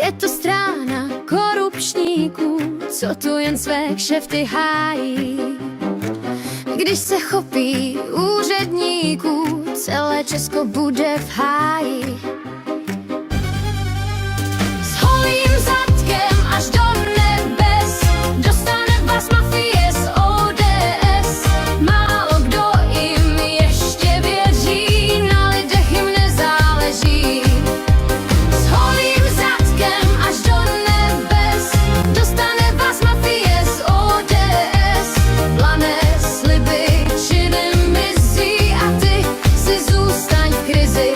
Je to strana korupčníků, co tu jen své kšefty hájí. Když se chopí úředníků, celé Česko bude v háji. S holým zadkem až do nebes dostane vás mafie z ODS. Málo kdo jim ještě věří, na lidech jim nezáleží. S holým zadkem až do nebes dostane vás mafie z ODS. Plané sliby činem mizí a ty si zůstaň v krizi.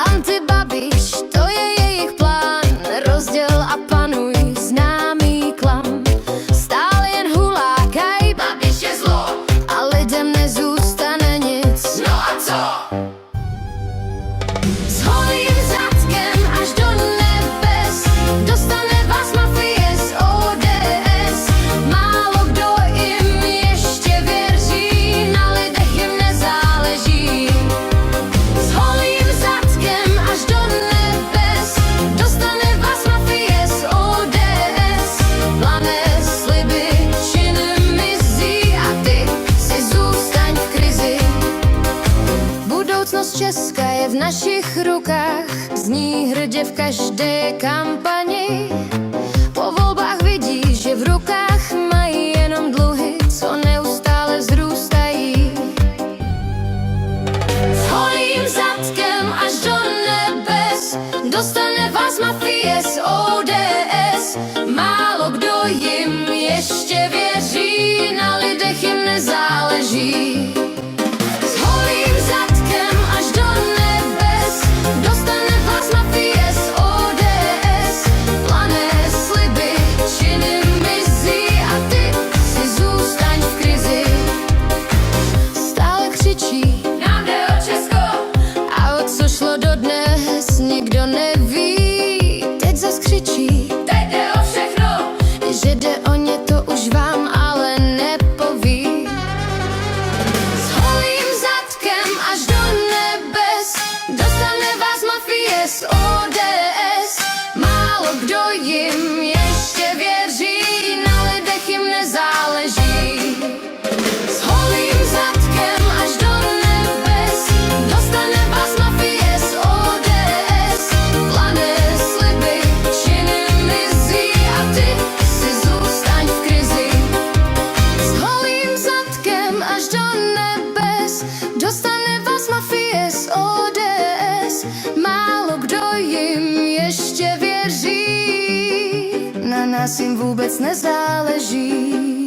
Antibabiš, to je jejich plán, rozděl a panuj, známý klam. Stále jen hulákaj, Babiš je zlo a lidem nezůstane nic. No a co? S holým zadkem až do nebes dostane vás mafie z ODS. Málo kdo jim ještě věří, na lidech jim nezáleží. S holým zadkem až do nebes dostane vás mafie z ODS. Plané sliby činem mizí a ty si zůstaň v krizi. Budoucnost Česka je v našich rukách, zní hrdě v každé kampani. Po volbách vidí, že v rukách mají jenom dluhy, co neustále vzrůstají. S holým zadkem až do nebes dostane vás mafie z ODS. Málo kdo jim ještě věří, na lidech jim nezáleží. S holým zadkem až do nebes dostane vás mafie z ODS. Plané sliby činem mizí a ty si zůstaň v krizi. Stále křičí, nám jde o Česko, a o co šlo dodnes, nikdo neví. Teď zas křičí, teď jde o všechno, že jde o ně, to už vám ale nepoví. S holým zadkem až do nebes dostane vás mafie z ODS. Málo kdo jim ještě věří, na lidech jim nezáleží. S holým zadkem až do nebes dostane vás mafie z ODS. Plané sliby činem mizí a ty si zůstaň v krizi. S holým zadkem až do nebes dostane vás mafie z ODS. Málo kdo jim ještě věří, na nás jim vůbec nezáleží.